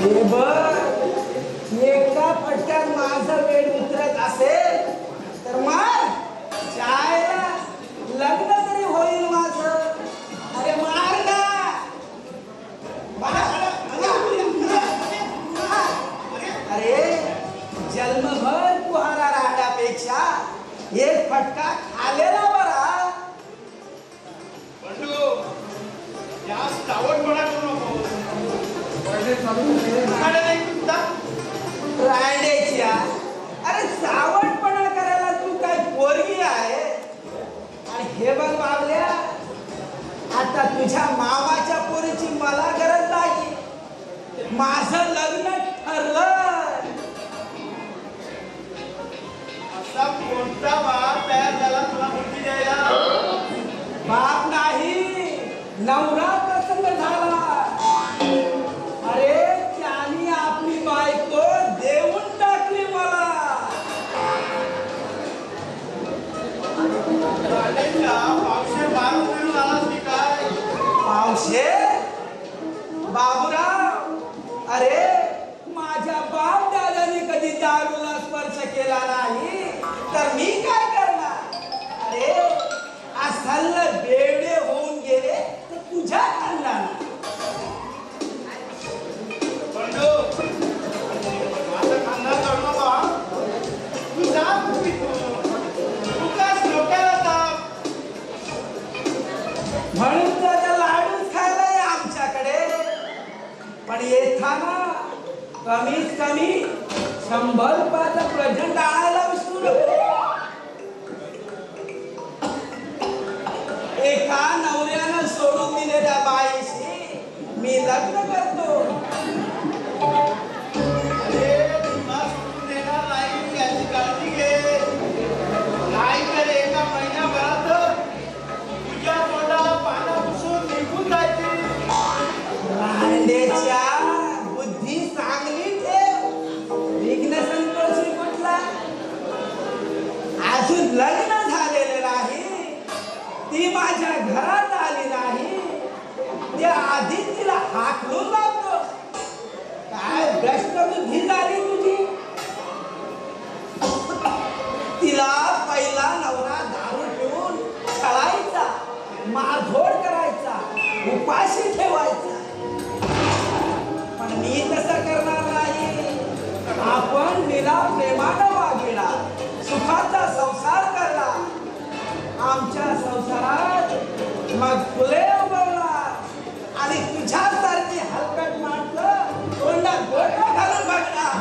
हे बघ, एका फटक्यात माझं वेळ उतरत असेल तर मग चायला लग्न तरी होईल माझं. अरे मार ना. अरे जन्मभर पुहारा राहण्यापेक्षा एक फटका खालेला बरा. रांडेच्या अरे चावटपणा करायला तू काय पोरगी आहे. आणि हे बघ बाबल्या, आता तुझ्या मामाच्या पोरीची मला गरज नाही. माझं लग्न ठरलं. असा कोणता बाप तयार झाला तुला मुलगी द्यायला? बाप नाही, नवरा प्रसंग झाला. अरे त्याने आपली बायको देऊन टाकली मला. पावशे बारू मिळून आलास की काय? पावशे बाबूराव, अरे माझ्या बाप दादाने कधी दारूला स्पर्श केला नाही तर मी काय करणार. अरे असल बेवडे होऊन गेले तर तुझ्या खानदानात. बंडू, माझं खानदान जोडलं बा. तू जा पूर्वी तू काच डोक्याला ताप. म्हणून तर लाडूच खायला आहे आमच्याकडे. पण येताना कमीत कमी 100 रुपयाचं प्रेझेंट आणायला विसरू नको. एका नवऱ्यानं सोडून दिलेल्या बाईशी मी लग्न करतो. अरे तुला सोडून देणार नाही याची काळजी घे. नाही तर एका महिन्याभरात तुझ्या तोंडाला पानं पुसून निघून जायची. रांडेच्या बुद्धी चांगली ठेव. विघ्न संतोषी कुठला अजून लग्न झालेलं नाही, ती माझ्या घरात आली नाही, त्या आधी तिला हाकलून लावतो. काय भ्रष्ट बुद्धी झाली तुझी. तिला पहिला नवरा दारू पिऊन छळायचा, मारझोड करायचा, उपाशी ठेवायचा. पण मी तसं करणार नाही. आपण तिला प्रेमानं वागविला, सुखाचा संसार करला. आमच्या संसारात मग फुले उगवणार आणि तुझ्यासारखी हलकट माणसं तोंडात बोटं घालून बघणार.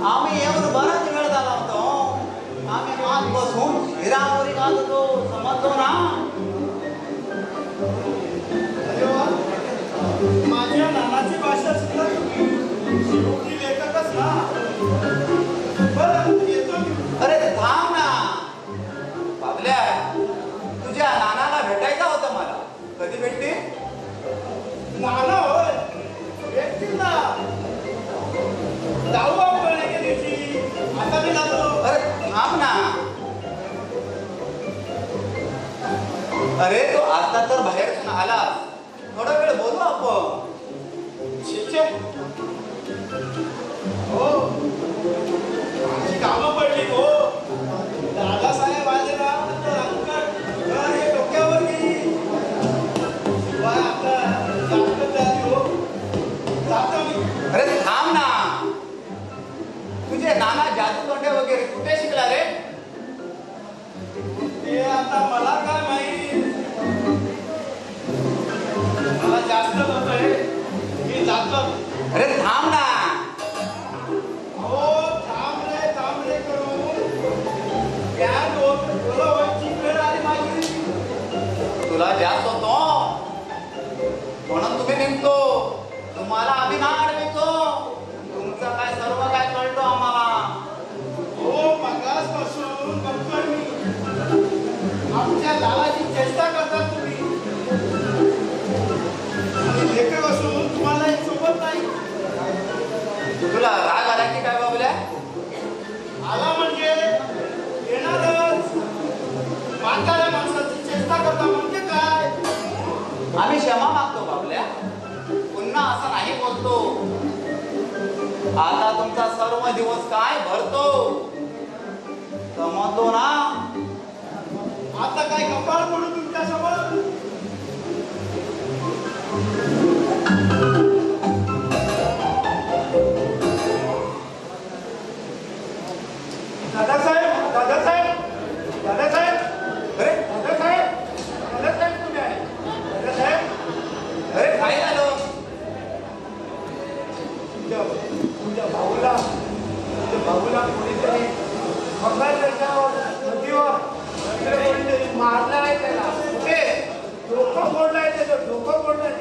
आम्ही येऊन बराच वेळ झाला होतो. आम्ही मात बसून हिरावरी घालतो, समजतो ना. अरे वा, माझ्या नानाची भाषा सुद्धा शेवटी लेखकच ना. बरं येतो मी. अरे थांब ना बाबल्या, तुझ्या नानाला भेटायचं होतं मला. कधी भेटते? नाना होय, भेटतील ना. जाऊ आपण एके दिवशी. आता मी जातो. अरे थांब ना. अरे तो आता तर बाहेर आला, थोडा वेळ बोलू आपण. शिक्षे हो, माझी कामं पडली हो. दादासाहेब आले ना तर अंकट घर हे डोक्यावर गेली. शिवाय आता जास्त झाली हो. जातो मी. अरे थांब ना. तुझे नाना जादूतोंडे वगैरे कुठे शिकला रे? ते आता मला काय माहिती. मला जास्त होतंय, मी जातो. अरे थांब ना. हो थांब रे करून त्या डोलावरची वेळ आली माझी. तुला जास्त होतो म्हणून तुम्ही निघतो. तुम्हाला आम्ही ना अडवितो. तुमचं काय सर्व काय कळतो आम्हाला. हो मगासपासून बघतोय मी. आमच्या लालाची चेष्टा करता तुला राग आला की काय बाबल्या? आला म्हणजे येणारच. म्हाताऱ्या माणसाची चेष्टा करता म्हणजे काय? आम्ही क्षमा मागतो बाबल्या, पुन्हा असं नाही बोलतो. आता तुमचा सर्व दिवस काय भरतो समजलो ना? आता काय कपाळ पडू तुमच्या समोर? दादासाहेब, दादासाहेब, दादासाहेब, अरे दादासाहेब, दादासाहेब कुठे आहे? दादासाहेब, अरे काय झालं? तुमच्या भाऊला कोणीतरी नदीवर कोणीतरी मारलं आहे त्याला. कुठे? डोकं फोडलंय त्याचं, डोकं फोडलंय.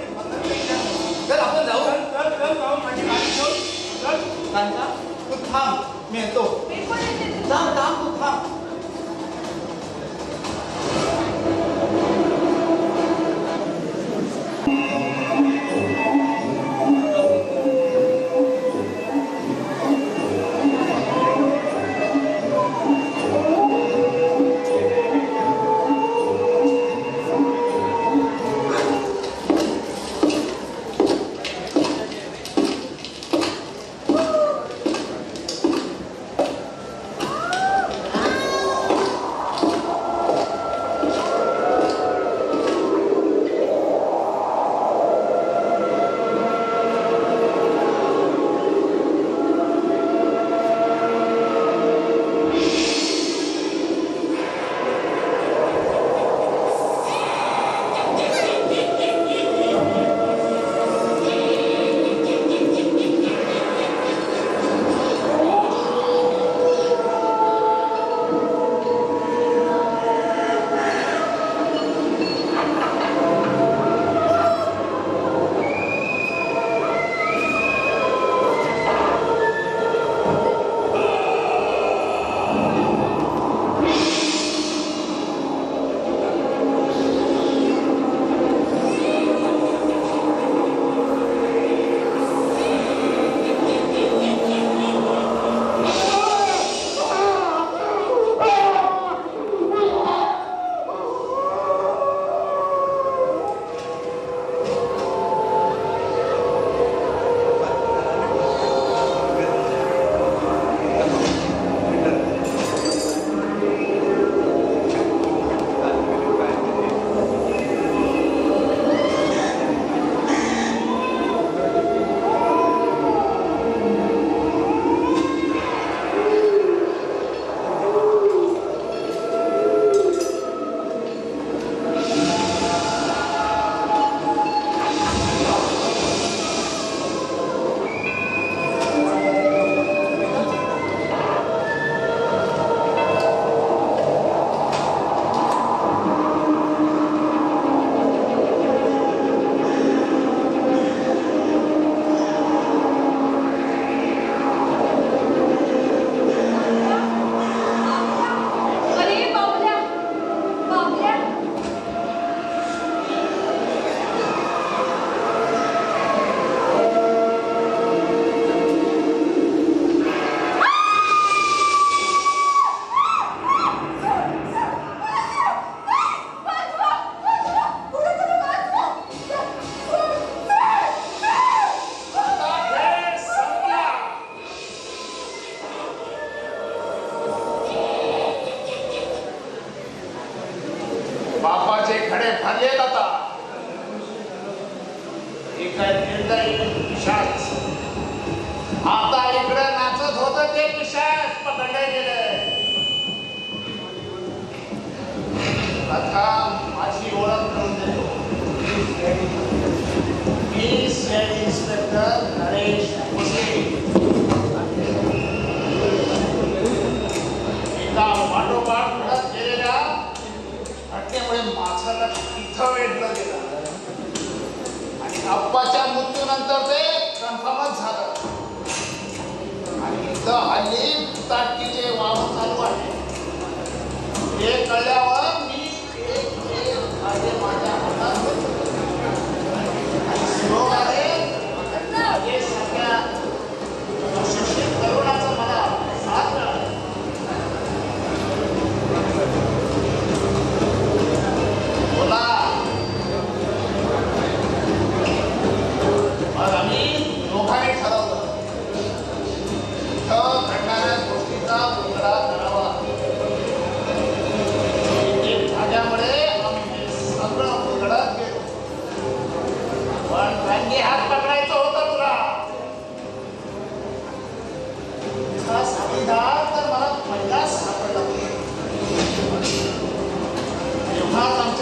चल आपण जाऊ. चल चल जाऊ, माझी गाडी घेऊन चल. कांता, तू थांब, मी येतो. थांब थांब, तू थांब. बापाचे खडे भरलेत आता. एक निर्दयी पिशाच आता इकडे नाचत होत, ते पिशाच पकडले गेले. आता माझी ओळख करून देतो. मी सीआयडी इन्स्पेक्टर नरेश भोसले. एका वाटोपाठ घडत गेलेल्या घटनेमुळे माझं इथं वेढलं गेलं आणि आप्पाच्या मृत्यूनंतर ते कन्फर्मच झालं. आणि इथं हल्ली भुताटकीचे वावर चालू आहे. हे कळल्यावर मी एक धागे माझ्या हातात घेतले आणि श्लोक आहे, हे सगळ्या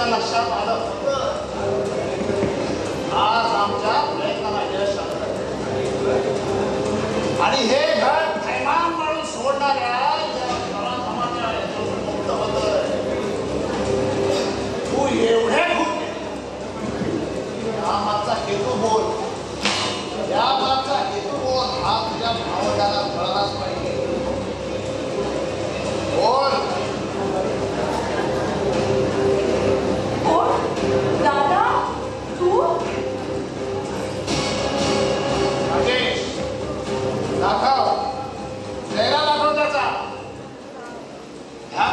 माझ्या लक्षात आलं होतं. आज आमच्या प्रयत्नाला यश आलं. आणि हे घर थैमान म्हणून सोडणाऱ्या या घराधमाच्या याच्यावर मुक्त होतंय. तू एवढे खूप या मागचा हेतू बोल. या मागचा हेतू बोल. हा तुझ्या भावंडाला कळलाच पाहिजे. बोल. कोण? दादा तू? राजेश, दाखव चेहरा दाखव त्याचा. ह्या